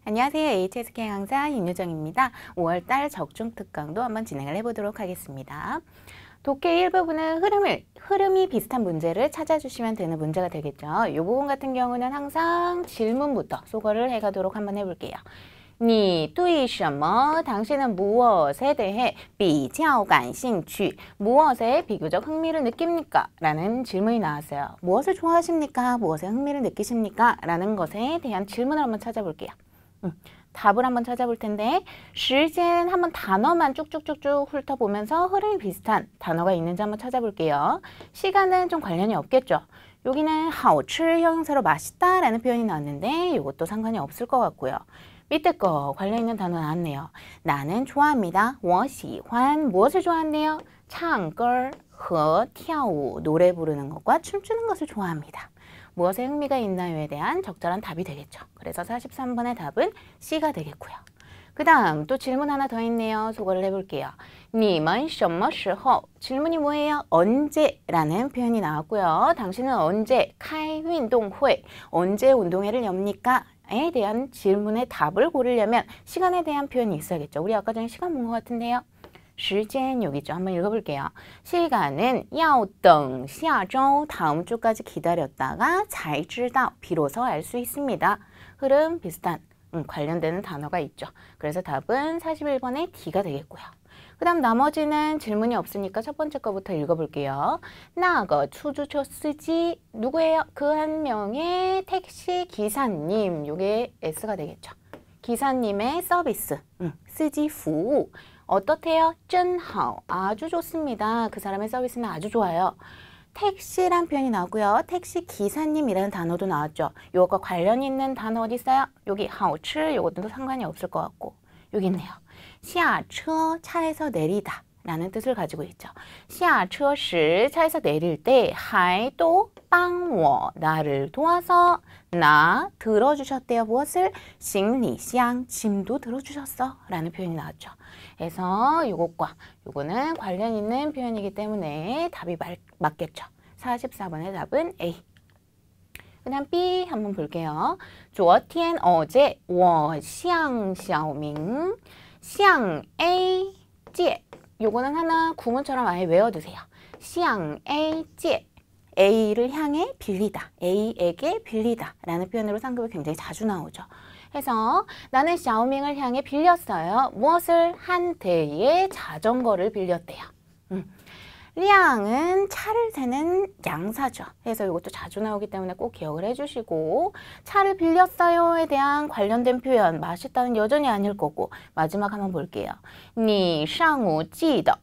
안녕하세요. HSK 강사 임유정입니다. 5월달 적중 특강도 한번 진행을 해보도록 하겠습니다. 독해 1부분은 흐름이 비슷한 문제를 찾아주시면 되는 문제가 되겠죠. 이 부분 같은 경우는 항상 질문부터 소거를 해가도록 한번 해볼게요. 你对什么 당신은 무엇에 대해 比较感兴趣 무엇에 비교적 흥미를 느낍니까? 라는 질문이 나왔어요. 무엇을 좋아하십니까? 무엇에 흥미를 느끼십니까? 라는 것에 대한 질문을 한번 찾아볼게요. 답을 한번 찾아볼 텐데 시간 한번 단어만 쭉쭉쭉쭉 훑어보면서 흐름이 비슷한 단어가 있는지 한번 찾아볼게요. 시간은 좀 관련이 없겠죠. 여기는 好吃 형용사로 맛있다 라는 표현이 나왔는데 이것도 상관이 없을 것 같고요. 밑에 거 관련 있는 단어 나왔네요. 나는 좋아합니다. 我喜欢 무엇을 좋아한대요? 唱歌和跳舞 노래 부르는 것과 춤추는 것을 좋아합니다. 무엇에 흥미가 있나요에 대한 적절한 답이 되겠죠. 그래서 43번의 답은 C가 되겠고요. 그 다음 또 질문 하나 더 있네요. 소거를 해볼게요. 你们什么时候 질문이 뭐예요? 언제 라는 표현이 나왔고요. 당신은 언제 开运动会 언제 운동회를 엽니까? 에 대한 질문의 답을 고르려면 시간에 대한 표현이 있어야겠죠. 우리 아까 전에 시간 본 것 같은데요. 时间 여기 있죠. 한번 읽어볼게요. 시간은 要等下周 다음 주까지 기다렸다가 才知道 비로소 알 수 있습니다. 흐름 비슷한 관련되는 단어가 있죠. 그래서 답은 41번의 D가 되겠고요. 그 다음 나머지는 질문이 없으니까 첫 번째 거부터 읽어볼게요. 那个出租车司机 누구예요? 그 한 명의 택시 기사님. 이게 S가 되겠죠. 기사님의 서비스, 쓰지 후 어떻대요? 真好 아주 좋습니다. 그 사람의 서비스는 아주 좋아요. 택시란 표현이 나오고요. 택시 기사님이라는 단어도 나왔죠. 이것과 관련 있는 단어 어디 있어요? 여기 好吃 이것도 상관이 없을 것 같고 여기 있네요. 下车 차에서 내리다 라는 뜻을 가지고 있죠. 下车时 차에서 내릴 때 还또 帮我 나를 도와서 나 들어주셨대요. 무엇을? 行李箱 짐도 들어주셨어 라는 표현이 나왔죠. 그래서 이것과 이거는 관련 있는 표현이기 때문에 답이 맞겠죠. 44번의 답은 A. 그 다음 B 한번 볼게요. 昨天 어제 我向小明向A 借 요거는 하나 구문처럼 아예 외워두세요. 向A 借 A를 향해 빌리다, A에게 빌리다 라는 표현으로 상급이 굉장히 자주 나오죠. 해서 나는 샤오밍을 향해 빌렸어요. 무엇을? 한 대의 자전거를 빌렸대요. 량은 차를 세는 양사죠. 그래서 이것도 자주 나오기 때문에 꼭 기억을 해주시고 차를 빌렸어요에 대한 관련된 표현 맛있다는 여전히 아닐 거고 마지막 한번 볼게요. 你上午记得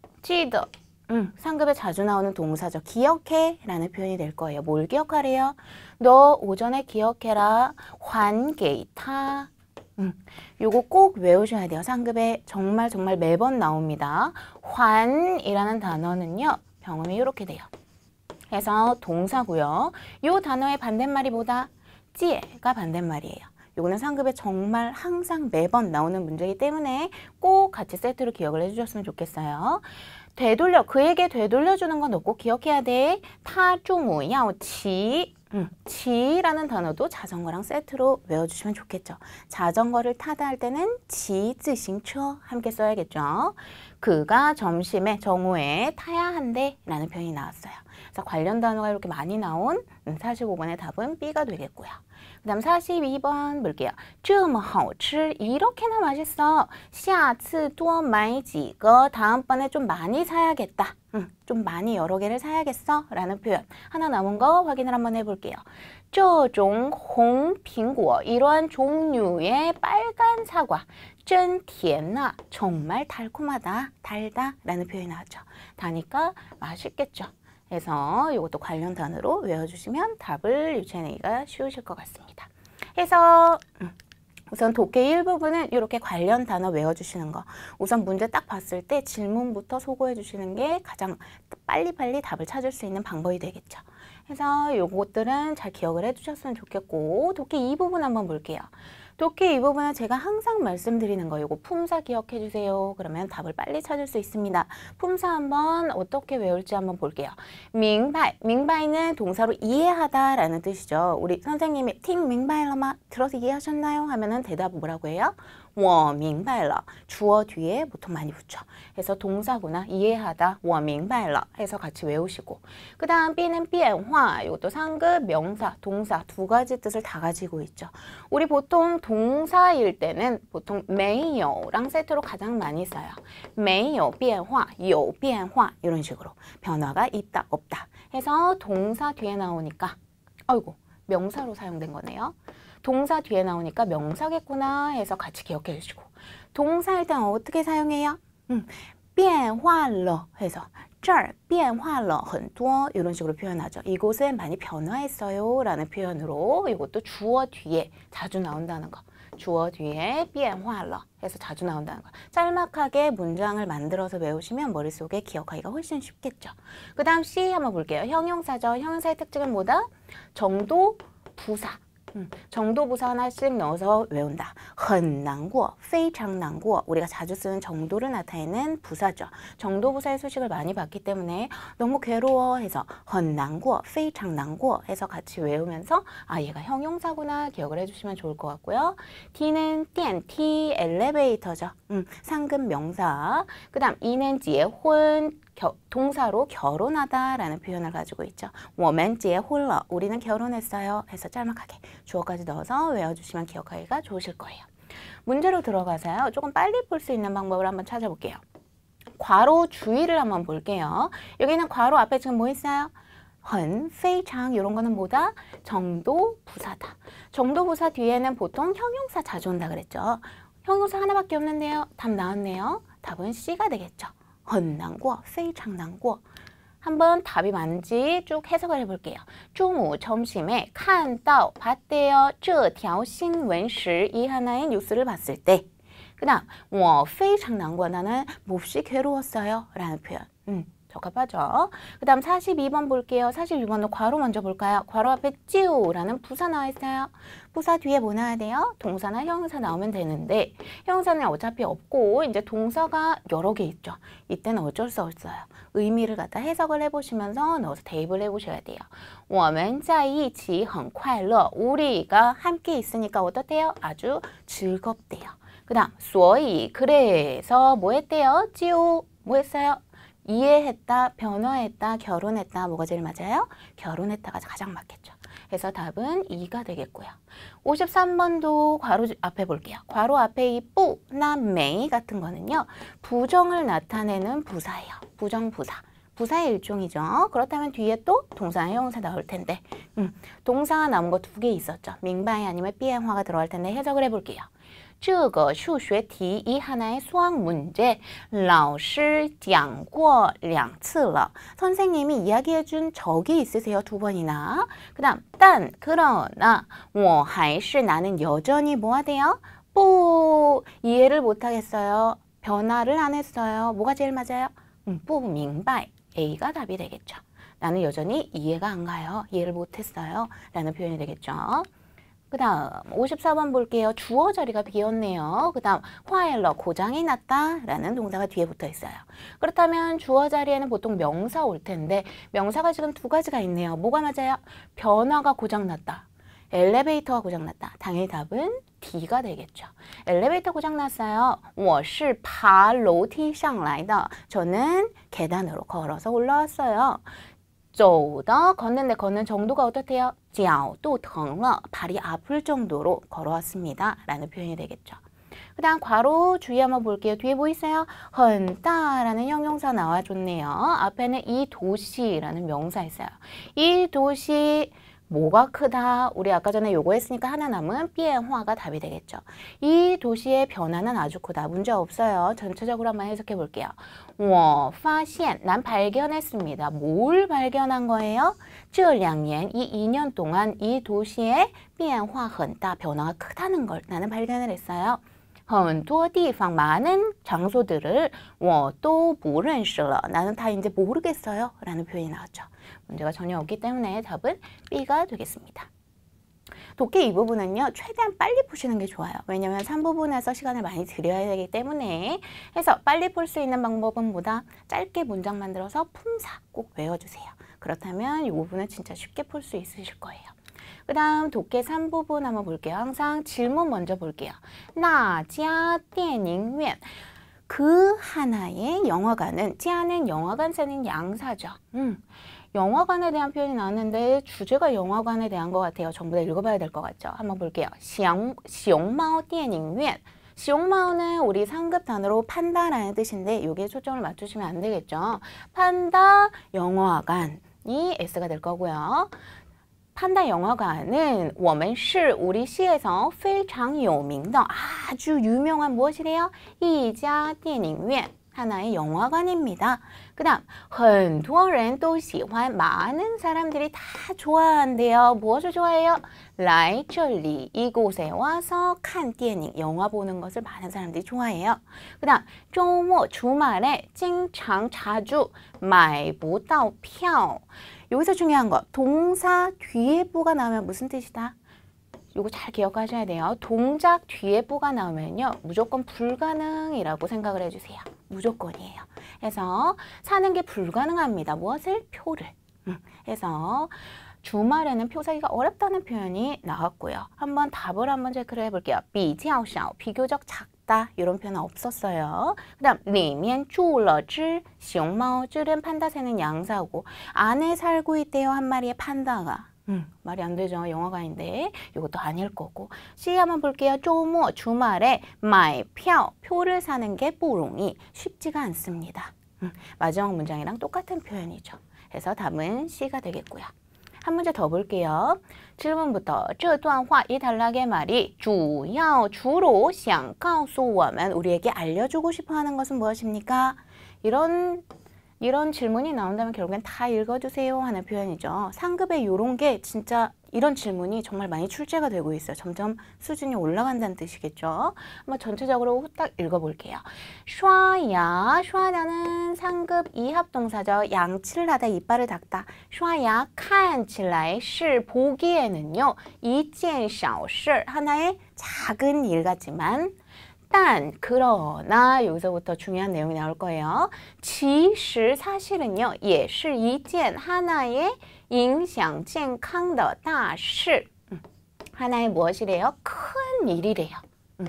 상급에 자주 나오는 동사죠. 기억해 라는 표현이 될 거예요. 뭘 기억하래요? 너 오전에 기억해라. 还给他 요거 꼭 외우셔야 돼요. 상급에 정말 매번 나옵니다. 환이라는 단어는요. 병음이 이렇게 돼요. 그래서 동사고요. 요 단어의 반대말이 뭐다? 찌에가 반대말이에요. 요거는 상급에 정말 항상 매번 나오는 문제이기 때문에 꼭 같이 세트로 기억을 해주셨으면 좋겠어요. 그에게 되돌려주는 건 너 꼭 기억해야 돼. 他中午要骑 지라는 단어도 자전거랑 세트로 외워주시면 좋겠죠. 자전거를 타다 할 때는 지즈싱처 함께 써야겠죠. 그가 점심에 정오에 타야 한대 라는 표현이 나왔어요. 그래서 관련 단어가 이렇게 많이 나온 45번의 답은 B가 되겠고요. 그 다음 42번 볼게요. 这么好吃 이렇게나 맛있어. 下次多买几个 다음번에 좀 많이 사야겠다. 좀 많이 여러 개를 사야겠어 라는 표현 하나 남은 거 확인을 한번 해볼게요. 这种红苹果 이러한 종류의 빨간 사과 真甜啊 정말 달콤하다 달다 라는 표현이 나왔죠. 다니까 맛있겠죠. 그래서 이것도 관련 단어로 외워주시면 답을 유추해내기가 쉬우실 것 같습니다. 해서 우선 독해 1부분은 이렇게 관련 단어 외워주시는 거. 우선 문제 딱 봤을 때 질문부터 소거해 주시는 게 가장 빨리빨리 답을 찾을 수 있는 방법이 되겠죠. 그래서 요것들은 잘 기억을 해주셨으면 좋겠고 독해 2부분 한번 볼게요. 독해 이 부분은 제가 항상 말씀드리는 거 이거 품사 기억해 주세요. 그러면 답을 빨리 찾을 수 있습니다. 품사 한번 어떻게 외울지 한번 볼게요. 明白, 明白는 동사로 이해하다라는 뜻이죠. 우리 선생님이 听明白了吗? 들어서 이해하셨나요? 하면은 대답 뭐라고 해요? 我明白了. 주어 뒤에 보통 많이 붙여. 해서 동사구나. 이해하다. 我明白了 해서 같이 외우시고. 그 다음 B는 变化. 이것도 상급, 명사, 동사 두 가지 뜻을 다 가지고 있죠. 우리 보통 동사일 때는 보통 没有랑 세트로 가장 많이 써요. 没有变化, 有变化 이런 식으로. 변화가 있다, 없다. 해서 동사 뒤에 나오니까 아이고 명사로 사용된 거네요. 동사 뒤에 나오니까 명사겠구나 해서 같이 기억해 주시고. 동사일 때는 어떻게 사용해요? 变化了 해서 这儿变化了很多 이런 식으로 표현하죠. 이곳은 많이 변화했어요 라는 표현으로 이것도 주어 뒤에 자주 나온다는 거. 주어 뒤에 变化了 해서 자주 나온다는 거. 짤막하게 문장을 만들어서 외우시면 머릿속에 기억하기가 훨씬 쉽겠죠. 그 다음 C 한번 볼게요. 형용사죠. 형용사의 특징은 뭐다? 정도, 부사. 정도 부사 하나씩 넣어서 외운다. 很难过, 非常难过. 우리가 자주 쓰는 정도를 나타내는 부사죠. 정도 부사의 수식을 많이 봤기 때문에 너무 괴로워 해서 很难过, 非常难过 해서 같이 외우면서 아 얘가 형용사구나 기억을 해주시면 좋을 것 같고요. T는 电梯, 엘리베이터죠. 상급 명사. 그 다음 E는 结婚, 동사로 결혼하다라는 표현을 가지고 있죠. 我们结婚了, 우리는 결혼했어요. 해서 짤막하게 주어까지 넣어서 외워주시면 기억하기가 좋으실 거예요. 문제로 들어가서요. 조금 빨리 풀 수 있는 방법을 한번 찾아볼게요. 괄호 주의를 한번 볼게요. 여기는 괄호 앞에 지금 뭐 있어요? 很, 非常 이런 거는 뭐다? 정도 부사다. 정도 부사 뒤에는 보통 형용사 자주 온다 그랬죠. 형용사 하나밖에 없는데요. 답 나왔네요. 답은 C가 되겠죠. 很难过, 非常难过. 한번 답이 맞는지 쭉 해석을 해볼게요. 中午 점심에 看到 봤대요. 这条新闻时 이 하나의 뉴스를 봤을 때. 그 다음 我非常难过 나는 몹시 괴로웠어요 라는 표현. 적합하죠. 그 다음 42번 볼게요. 42번도 괄호 먼저 볼까요? 괄호 앞에 찌우라는 부사 나와 있어요. 부사 뒤에 뭐 나와야 돼요? 동사나 형용사 나오면 되는데 형용사는 어차피 없고 이제 동사가 여러 개 있죠. 이때는 어쩔 수 없어요. 의미를 갖다 해석을 해보시면서 넣어서 대입을 해보셔야 돼요. 我们在一起很快乐. 우리가 함께 있으니까 어떻대요? 아주 즐겁대요. 그 다음 所以 그래서 뭐 했대요? 찌우 뭐 했어요? 이해했다, 변화했다, 결혼했다. 뭐가 제일 맞아요? 결혼했다가 가장 맞겠죠. 그래서 답은 2가 되겠고요. 53번도 괄호 앞에 볼게요. 괄호 앞에 이 뿌, 나, 메이 같은 거는요. 부정을 나타내는 부사예요. 부정부사. 부사의 일종이죠. 그렇다면 뒤에 또 동사나 형용사 나올 텐데 동사가 나온 거 2개 있었죠. 민바이 아니면 비행화가 들어갈 텐데 해석을 해볼게요. 这个数学题 이 하나의 수학 문제 老师讲过2次了. 선생님이 이야기해준 적이 있으세요. 2번이나. 그 다음 단 그러나 我还是 나는 여전히 뭐 하대요? 뭐 이해를 못하겠어요. 변화를 안 했어요. 뭐가 제일 맞아요? 不明白. A가 답이 되겠죠. 나는 여전히 이해가 안 가요. 이해를 못했어요. 라는 표현이 되겠죠. 그 다음 54번 볼게요. 주어 자리가 비었네요. 그 다음 화일러 고장이 났다 라는 동사가 뒤에 붙어 있어요. 그렇다면 주어 자리에는 보통 명사 올 텐데 명사가 지금 2가지가 있네요. 뭐가 맞아요? 변화가 고장났다. 엘리베이터가 고장났다. 당연히 답은 D가 되겠죠. 엘리베이터 고장났어요. 我是爬楼梯上来的. 저는 계단으로 걸어서 올라왔어요. 走的 걷는데 걷는 정도가 어떻대요? 脚都疼了. 발이 아플 정도로 걸어왔습니다. 라는 표현이 되겠죠. 그 다음 괄호 주의 한번 볼게요. 뒤에 뭐 있어요? 很大 라는 형용사 나와줬네요. 앞에는 이 도시라는 명사 있어요. 이 도시 뭐가 크다? 우리 아까 전에 요거 했으니까 하나 남은 비엔화가 답이 되겠죠. 이 도시의 변화는 아주 크다. 문제 없어요. 전체적으로 한번 해석해 볼게요. 我发现, 난 발견했습니다. 뭘 발견한 거예요? 这2年, 이 2년 동안 이 도시의 变化很大, 변화가 크다는 걸 나는 발견을 했어요. 很多地方, 많은 장소들을 我都不认识了. 나는 다 이제 모르겠어요. 라는 표현이 나왔죠. 문제가 전혀 없기 때문에 답은 B가 되겠습니다. 독해 이 부분은요, 최대한 빨리 푸시는 게 좋아요. 왜냐면 3부분에서 시간을 많이 들여야 되기 때문에. 해서 빨리 풀 수 있는 방법은 뭐다? 짧게 문장 만들어서 품사 꼭 외워주세요. 그렇다면 이 부분은 진짜 쉽게 풀 수 있으실 거예요. 그 다음 독해 3부분 한번 볼게요. 항상 질문 먼저 볼게요. 哪家电影院 그 하나의 영화관은, 찌아는 영화관 쓰는 양사죠. 영화관에 대한 표현이 나왔는데 주제가 영화관에 대한 것 같아요. 전부 다 읽어봐야 될 것 같죠. 한번 볼게요. 熊猫电影院 시옹마오는 우리 상급 단어로 판다라는 뜻인데 여기에 초점을 맞추시면 안 되겠죠. 판다 영화관이 S가 될 거고요. 판다 영화관은 我们市 우리 시에서 非常有名的 아주 유명한 무엇이래요? 一家电影院 하나의 영화관입니다. 그 다음 很多人都喜欢 많은 사람들이 다 좋아한대요. 무엇을 좋아해요? 来这里 이곳에 와서 看电影 영화 보는 것을 많은 사람들이 좋아해요. 그 다음 周末 주말에 经常 자주 买不到票 여기서 중요한 거 동사 뒤에 부가 나오면 무슨 뜻이다? 요거 잘 기억하셔야 돼요. 동작 뒤에 부가 나오면요. 무조건 불가능이라고 생각을 해주세요. 무조건이에요. 그래서 사는 게 불가능합니다. 무엇을? 표를. 해서 주말에는 표 사기가 어렵다는 표현이 나왔고요. 한번 답을 한번 체크를 해볼게요. 比较少 비교적 작다 이런 표현은 없었어요. 그 다음 里面住了只熊猫 쯔는 판다 새는 양사고 안에 살고 있대요. 한 마리의 판다가. 말이 안 되죠. 영화관인데 이것도 아닐 거고. C 한번 볼게요.周末 주말에 买票 표를 사는 게 不容易 쉽지가 않습니다. 마지막 문장이랑 똑같은 표현이죠. 그래서 답은 C가 되겠고요. 한 문제 더 볼게요. 질문부터 这段话 이 단락의 말이 主要 주로 想告诉我们 우리에게 알려주고 싶어 하는 것은 무엇입니까? 이런 질문이 나온다면 결국엔 다 읽어주세요 하는 표현이죠. 상급에 이런 게 진짜 이런 질문이 정말 많이 출제가 되고 있어요. 점점 수준이 올라간다는 뜻이겠죠. 한번 전체적으로 후딱 읽어볼게요. 刷牙, 刷牙는 상급 이합동사죠. 양치를 하다, 이빨을 닦다. 刷牙看起来是 보기에는요. 一件小事 하나의 작은 일 같지만 단, 그러나 여기서부터 중요한 내용이 나올 거예요. 其实 사실은요. 也是一件 하나의 影响健康的大事 하나의 무엇이래요? 큰 일이래요.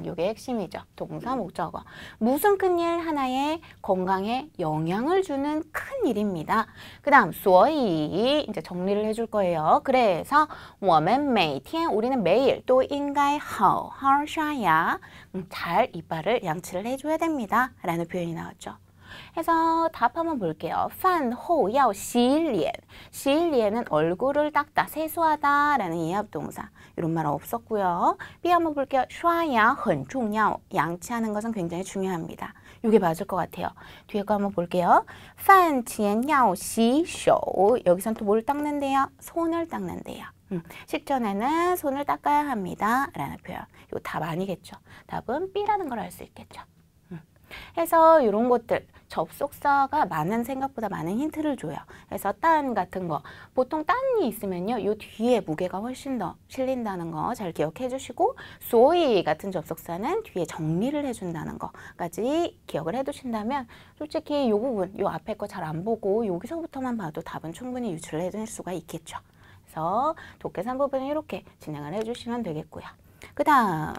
이게 핵심이죠. 동사 목적어. 무슨 큰 일? 하나의 건강에 영향을 주는 큰 일입니다. 그 다음 所以 이제 정리를 해줄 거예요. 그래서 我们每天 우리는 매일 또 应该好好刷牙 잘 이빨을 양치를 해줘야 됩니다. 라는 표현이 나왔죠. 해서 답 한번 볼게요. 饭后要洗脸 洗脸은 얼굴을 닦다, 세수하다 라는 이합동사. 이런 말 없었고요. B 한번 볼게요. 刷牙很重要 양치하는 것은 굉장히 중요합니다. 이게 맞을 것 같아요. 뒤에 거 한번 볼게요. 饭前要洗手 여기선 또 뭘 닦는데요? 손을 닦는데요. 식전에는 손을 닦아야 합니다. 라는 표현. 이거 답 아니겠죠. 답은 B라는 걸 알 수 있겠죠. 해서 이런 것들 접속사가 많은 생각보다 많은 힌트를 줘요. 그래서 딴 같은 거 보통 딴이 있으면요. 요 뒤에 무게가 훨씬 더 실린다는 거 잘 기억해 주시고 所以 같은 접속사는 뒤에 정리를 해준다는 거까지 기억을 해 두신다면 솔직히 요 부분 요 앞에 거 잘 안 보고 여기서부터만 봐도 답은 충분히 유출을 해줄 수가 있겠죠. 그래서 독해 3부분은 이렇게 진행을 해주시면 되겠고요. 그 다음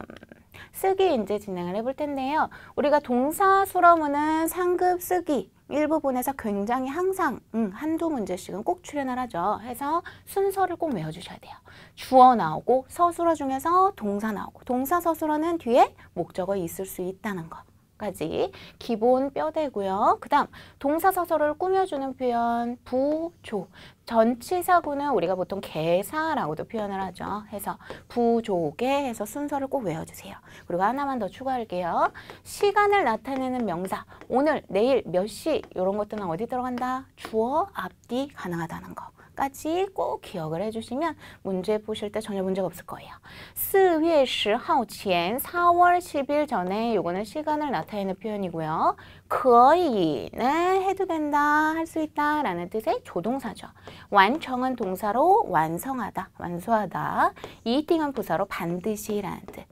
쓰기 이제 진행을 해볼 텐데요. 우리가 동사 수러문은 상급 쓰기 일부분에서 굉장히 항상 한두 문제씩은 꼭 출연을 하죠. 해서 순서를 꼭 외워주셔야 돼요. 주어 나오고 서술어 중에서 동사 나오고 동사 서술어는 뒤에 목적어 있을 수 있다는 거. 까지 기본 뼈대고요. 그 다음 동사 서술어를 꾸며주는 표현 부조. 전치사구는 우리가 보통 개사라고도 표현을 하죠. 해서 부조개 해서 순서를 꼭 외워주세요. 그리고 하나만 더 추가할게요. 시간을 나타내는 명사 오늘, 내일, 몇 시 이런 것들은 어디 들어간다? 주어, 앞뒤 가능하다는 거. 까지 꼭 기억을 해주시면 문제 보실 때 전혀 문제가 없을 거예요. 4월 10일前, 4월 10일 전에 요거는 시간을 나타내는 표현이고요. 可以는 해도 된다, 할 수 있다 라는 뜻의 조동사죠. 완성은 동사로 완성하다, 완수하다. 이팅은 부사로 반드시 라는 뜻.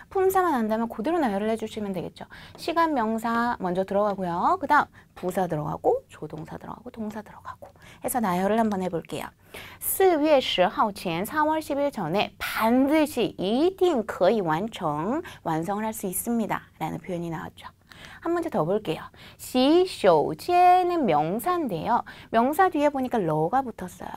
품사만 안다면 그대로 나열을 해주시면 되겠죠. 시간 명사 먼저 들어가고요. 그 다음 부사 들어가고 조동사 들어가고 동사 들어가고 해서 나열을 한번 해볼게요. 4월 10일前, 4월 10일 전에 반드시 一定可以完成, 완성을 할 수 있습니다 라는 표현이 나왔죠. 한 문제 더 볼게요. 洗手间는 명사인데요. 명사 뒤에 보니까 러가 붙었어요.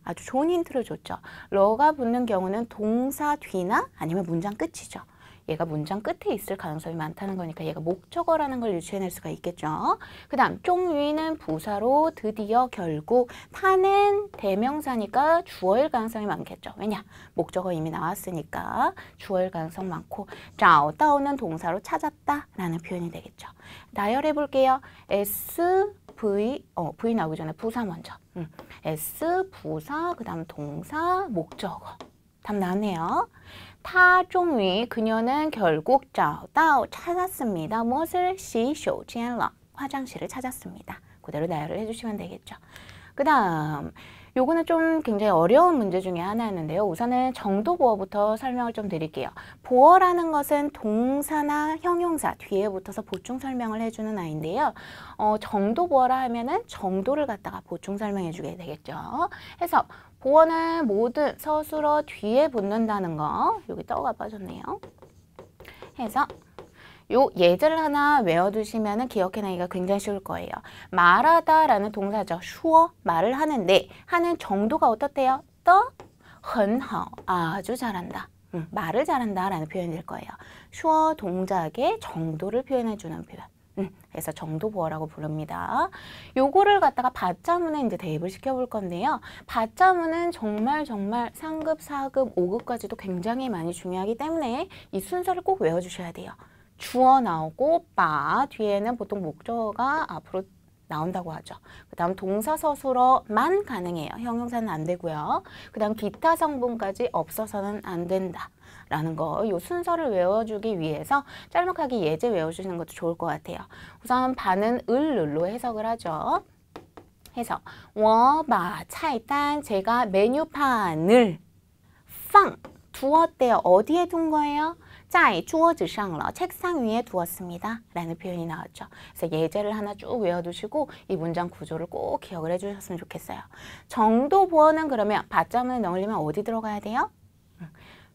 아주 좋은 힌트를 줬죠. 러가 붙는 경우는 동사 뒤나 아니면 문장 끝이죠. 얘가 문장 끝에 있을 가능성이 많다는 거니까 얘가 목적어라는 걸 유추해낼 수가 있겠죠. 그 다음 종위는 부사로 드디어 결국 타는 대명사니까 주어일 가능성이 많겠죠. 왜냐? 목적어 이미 나왔으니까 주어일 가능성 많고 找到는 동사로 찾았다 라는 표현이 되겠죠. 나열해 볼게요. V 나오기 전에 부사 먼저. S, 부사, 그 다음 동사, 목적어. 답 나왔네요. 타종위, 그녀는 결국 找到, 찾았습니다. 무엇을? 洗手间了, 화장실을 찾았습니다. 그대로 나열을 해주시면 되겠죠. 그 다음 요거는 좀 굉장히 어려운 문제 중에 하나였는데요. 우선은 정도보어부터 설명을 좀 드릴게요. 보어라는 것은 동사나 형용사 뒤에 붙어서 보충 설명을 해주는 아이인데요. 정도보어라 하면은 정도를 갖다가 보충 설명해 주게 되겠죠. 해서 보어는 모든 서술어 뒤에 붙는다는 거. 여기 떠가 빠졌네요. 해서 요 예제를 하나 외워두시면 기억해내기가 굉장히 쉬울 거예요. 말하다 라는 동사죠. 슈어, 말을 하는데 하는 정도가 어떻대요? 很好, 아주 잘한다. 말을 잘한다 라는 표현이 될 거예요. 슈어 동작의 정도를 표현해주는 표현. 그래서 정도보어라고 부릅니다. 요거를 갖다가 받자문에 이제 대입을 시켜볼 건데요. 받자문은 정말 상급, 4급, 5급까지도 굉장히 많이 중요하기 때문에 이 순서를 꼭 외워주셔야 돼요. 주어 나오고 바 뒤에는 보통 목적어가 앞으로 나온다고 하죠. 그 다음 동사 서술어만 가능해요. 형용사는 안 되고요. 그 다음 기타 성분까지 없어서는 안 된다 라는 거, 이 순서를 외워주기 위해서 짤막하게 예제 외워주시는 것도 좋을 것 같아요. 우선 바는 을로 해석을 하죠. 해서 我把菜单, 제가 메뉴판을 放, 두었대요. 어디에 둔 거예요? 在桌子上了, 책상 위에 두었습니다 라는 표현이 나왔죠. 그래서 예제를 하나 쭉 외워두시고 이 문장 구조를 꼭 기억을 해주셨으면 좋겠어요. 정도보어는 그러면 받자문을 넣으려면 어디 들어가야 돼요?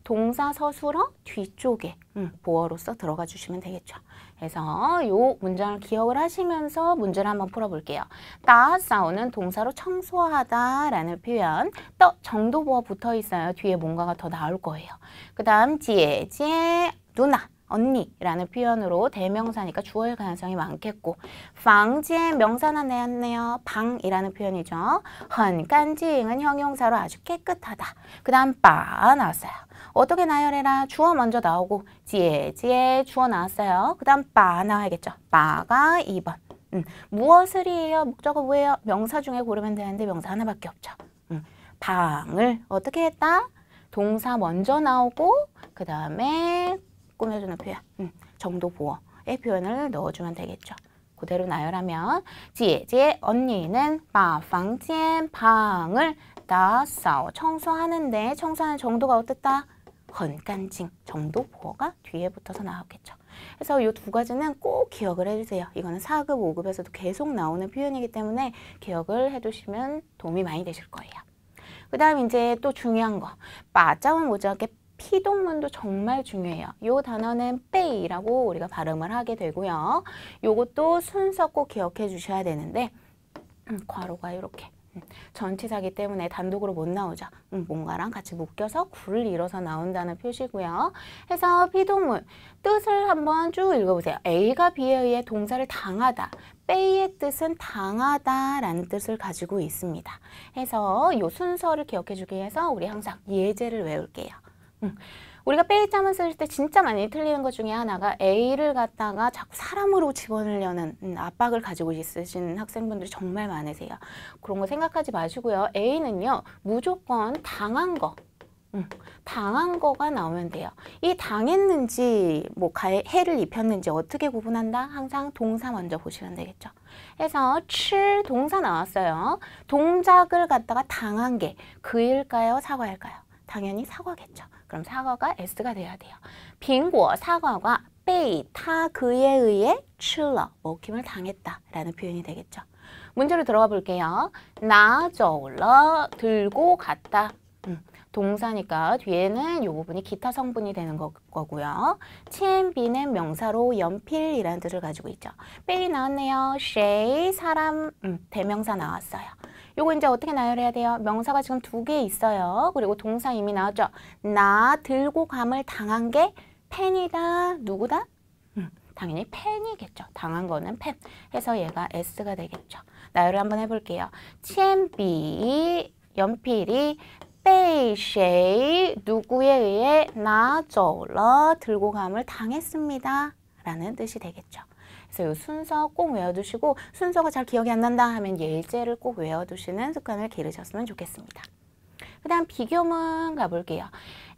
동사 서술어 뒤쪽에 보어로서 들어가 주시면 되겠죠. 그래서 이 문장을 기억을 하시면서 문제를 한번 풀어볼게요.打扫는 동사로 청소하다 라는 표현. 또 정도보어 붙어 있어요. 뒤에 뭔가가 더 나올 거예요. 그 다음姐姐, 누나, 언니라는 표현으로 대명사니까 주어일 가능성이 많겠고, 房间, 명사나 내었네요. 방이라는 표현이죠. 很干净은 형용사로 아주 깨끗하다. 그 다음 바 나왔어요. 어떻게 나열해라? 주어 먼저 나오고 지에 주어 나왔어요. 그 다음 바 나와야겠죠. 바가 2번. 무엇을이에요? 목적어 뭐예요? 명사 중에 고르면 되는데 명사 하나밖에 없죠. 방을 어떻게 했다? 동사 먼저 나오고 그 다음에 꾸며주는 표현. 정도보어의 표현을 넣어주면 되겠죠. 그대로 나열하면 지에 언니는 把房间 방을 打扫 청소하는데 청소하는 정도가 어땠다? 很干净 정도보어가 뒤에 붙어서 나오겠죠. 그래서 이 두 가지는 꼭 기억을 해주세요. 이거는 4급, 5급에서도 계속 나오는 표현이기 때문에 기억을 해두시면 도움이 많이 되실 거예요. 그 다음 이제 또 중요한 거, 맞자문 모자게 피동문도 정말 중요해요. 이 단어는 빼이라고 우리가 발음을 하게 되고요. 요것도 순서 꼭 기억해 주셔야 되는데 괄호가 이렇게 전치사기 때문에 단독으로 못 나오죠. 뭔가랑 같이 묶여서 구를 이뤄서 나온다는 표시고요. 해서 피동문 뜻을 한번 쭉 읽어보세요. A가 B에 의해 동사를 당하다. 빼이의 뜻은 당하다라는 뜻을 가지고 있습니다. 해서 이 순서를 기억해 주기 위해서 우리 항상 예제를 외울게요. 우리가 빼이자만 쓸 때 진짜 많이 틀리는 것 중에 하나가 A를 갖다가 자꾸 사람으로 집어넣으려는 압박을 가지고 있으신 학생분들이 정말 많으세요. 그런 거 생각하지 마시고요. A는요, 무조건 당한 거. 당한 거가 나오면 돼요. 이 당했는지 뭐 해를 입혔는지 어떻게 구분한다? 항상 동사 먼저 보시면 되겠죠. 해서 칠 동사 나왔어요. 동작을 갖다가 당한 게 그일까요? 사과일까요? 당연히 사과겠죠. 그럼 사과가 S가 돼야 돼요. 빙고 사과가被타 그에 의해 吃了 먹힘을 당했다 라는 표현이 되겠죠. 문제로 들어가 볼게요. 拿走了 들고 갔다. 동사니까 뒤에는 이 부분이 기타 성분이 되는 거고요. 치엔비는 명사로 연필이라는 뜻을 가지고 있죠. 빼이 나왔네요. 쉐이 사람 대명사 나왔어요. 요거 이제 어떻게 나열해야 돼요? 명사가 지금 2개 있어요. 그리고 동사 이미 나왔죠. 나 들고 감을 당한 게 펜이다. 누구다? 당연히 펜이겠죠. 당한 거는 펜. 해서 얘가 S가 되겠죠. 나열을 한번 해볼게요. 치엔비 연필이 被谁 누구에 의해 拿走了 들고 감을 당했습니다 라는 뜻이 되겠죠. 그래서 이 순서 꼭 외워두시고 순서가 잘 기억이 안 난다 하면 예제를 꼭 외워두시는 습관을 기르셨으면 좋겠습니다. 그 다음 비교문 가볼게요.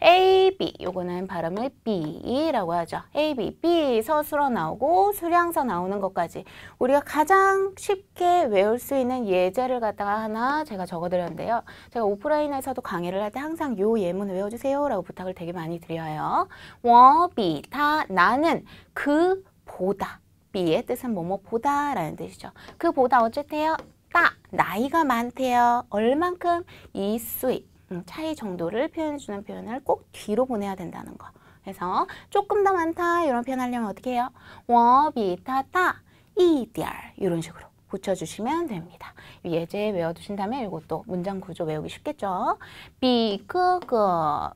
A, B, 요거는 발음을 B라고 하죠. A, B, B 서술어 나오고 수량서 나오는 것까지 우리가 가장 쉽게 외울 수 있는 예제를 갖다가 하나 제가 적어드렸는데요. 제가 오프라인에서도 강의를 할 때 항상 요 예문 외워주세요 라고 부탁을 되게 많이 드려요. 我比他 나는 그 보다 B의 뜻은 뭐뭐 보다 라는 뜻이죠. 그 보다 어쨌대요? 따 나이가 많대요. 얼만큼? 2岁 차이 정도를 표현해주는 표현을 꼭 뒤로 보내야 된다는 거. 그래서 조금 더 많다 이런 표현 하려면 어떻게 해요? 我比他大一点 이런 식으로 붙여주시면 됩니다. 예제 외워두신다면 이것도 문장 구조 외우기 쉽겠죠? 比哥哥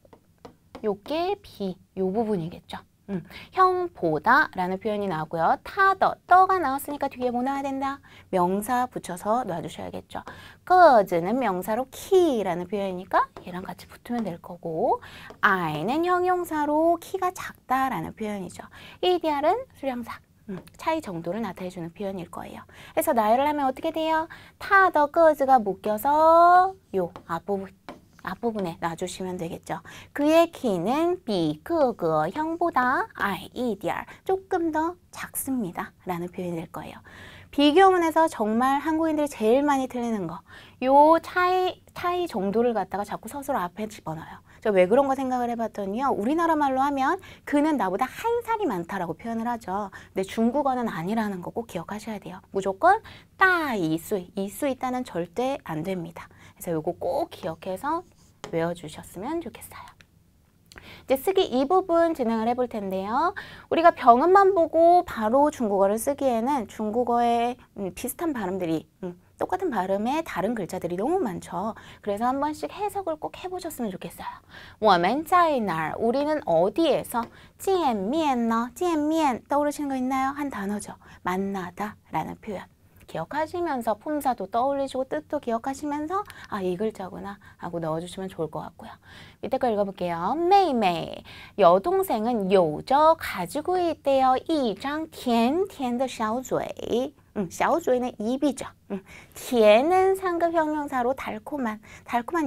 요게 비 요 부분이겠죠. 형보다 라는 표현이 나오고요. 타더, 떠가 나왔으니까 뒤에 뭐 나와야 된다? 명사 붙여서 놔주셔야겠죠. 거즈는 명사로 키라는 표현이니까 얘랑 같이 붙으면 될 거고 I는 형용사로 키가 작다라는 표현이죠. EDR은 수량사, 차이 정도를 나타내주는 표현일 거예요. 그래서 나열을 하면 어떻게 돼요? 타더, 거즈가 묶여서 요 앞부분에 놔주시면 되겠죠. 그의 키는 比哥哥 형보다 矮一点 조금 더 작습니다 라는 표현이 될 거예요. 비교문에서 정말 한국인들이 제일 많이 틀리는 거 요 차이 정도를 갖다가 자꾸 서술어 앞에 집어넣어요. 저 왜 그런 거 생각을 해봤더니요. 우리나라 말로 하면 그는 나보다 1살이 많다라고 표현을 하죠. 근데 중국어는 아니라는 거 꼭 기억하셔야 돼요. 무조건 따 이수이 있다는 절대 안 됩니다. 그래서 요거 꼭 기억해서 외워주셨으면 좋겠어요. 이제 쓰기 이 부분 진행을 해볼 텐데요. 우리가 병음만 보고 바로 중국어를 쓰기에는 중국어에 비슷한 발음들이 똑같은 발음의 다른 글자들이 너무 많죠. 그래서 한 번씩 해석을 꼭 해보셨으면 좋겠어요. 我们在哪儿 우리는 어디에서 见面呢 见面 떠오르시는 거 있나요? 한 단어죠. 만나다 라는 표현. 기억하시면서 품사도 떠올리시고 뜻도 기억하시면서 아, 이 글자구나 하고 넣어주시면 좋을 것 같고요. 밑에 거 읽어볼게요. 메이메이 여동생은 有着 가지고 있대요. 一张甜甜的小嘴 小嘴는 입이죠. 甜은 상급 형용사로 달콤한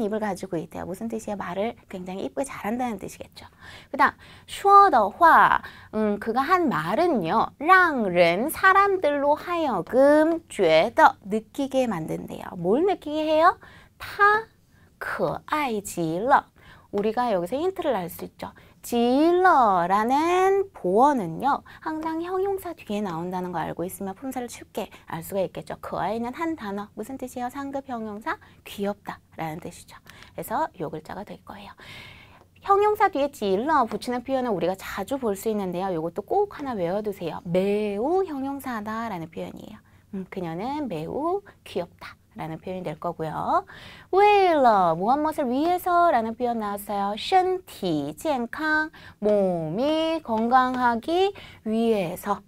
입을 가지고 있대요. 무슨 뜻이에요? 말을 굉장히 이쁘게 잘한다는 뜻이겠죠. 그 다음 说的话 그가 한 말은요. 让人 사람들로 하여금 觉得 느끼게 만든대요. 뭘 느끼게 해요? 他可爱极了 우리가 여기서 힌트를 알 수 있죠. 지러라는 보어는요. 항상 형용사 뒤에 나온다는 거 알고 있으면 품사를 쉽게 알 수가 있겠죠. 그 아이는 한 단어. 무슨 뜻이에요? 상급 형용사 귀엽다 라는 뜻이죠. 그래서 요 글자가 될 거예요. 형용사 뒤에 지러 붙이는 표현은 우리가 자주 볼 수 있는데요. 이것도 꼭 하나 외워두세요. 매우 형용사다 라는 표현이에요. 그녀는 매우 귀엽다 라는 표현이 될 거고요. 为了 무엇을 위해서 라는 표현 나왔어요. 身体健康 몸이 건강하기 위해서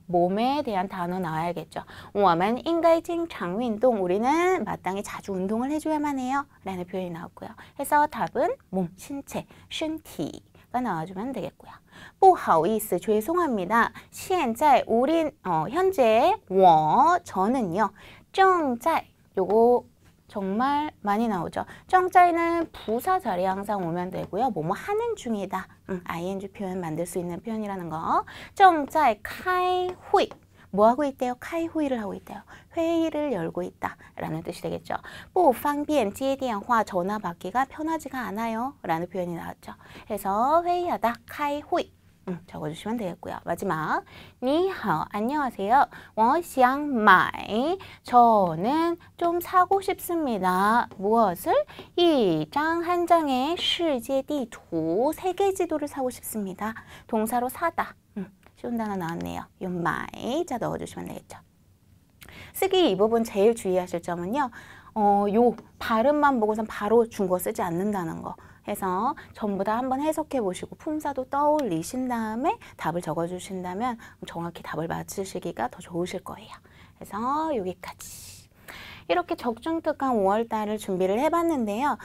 몸에 대한 단어 나와야겠죠. 我们应该经常运动 우리는 마땅히 자주 운동을 해줘야만 해요 라는 표현이 나왔고요. 해서 답은 몸, 신체, 身体가 나와주면 되겠고요. 不好意思 죄송합니다. 现在 우린 현재 我 저는요. 正在 요거 정말 많이 나오죠. 正在는 부사 자리에 항상 오면 되고요. 뭐뭐 하는 중이다. ing 표현 만들 수 있는 표현이라는 거. 正在开会 뭐 하고 있대요? 카이후이를 하고 있대요. 회의를 열고 있다 라는 뜻이 되겠죠. 不方便接电话 전화 받기가 편하지가 않아요 라는 표현이 나왔죠. 그래서 회의하다 카이후이 적어주시면 되겠고요. 마지막 你好 안녕하세요. 我想买 저는 좀 사고 싶습니다. 무엇을? 一张 한 장의 世界地图 세계 지도를 사고 싶습니다. 동사로 사다. 쉬운 단어 나왔네요. 요 마이 자 넣어주시면 되겠죠. 쓰기 이 부분 제일 주의하실 점은요. 요 발음만 보고선 바로 중국어 쓰지 않는다는 거. 해서 전부 다 한번 해석해 보시고 품사도 떠올리신 다음에 답을 적어주신다면 정확히 답을 맞추시기가 더 좋으실 거예요. 그래서 여기까지. 이렇게 적중특강 5월달을 준비를 해봤는데요.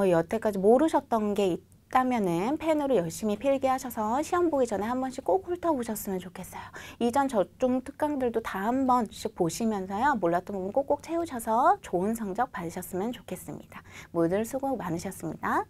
여태까지 모르셨던 게 있다면은 펜으로 열심히 필기하셔서 시험 보기 전에 한 번씩 꼭 훑어보셨으면 좋겠어요. 이전 적중 특강들도 다 한 번씩 보시면서요. 몰랐던 부분 꼭꼭 채우셔서 좋은 성적 받으셨으면 좋겠습니다. 모두 수고 많으셨습니다.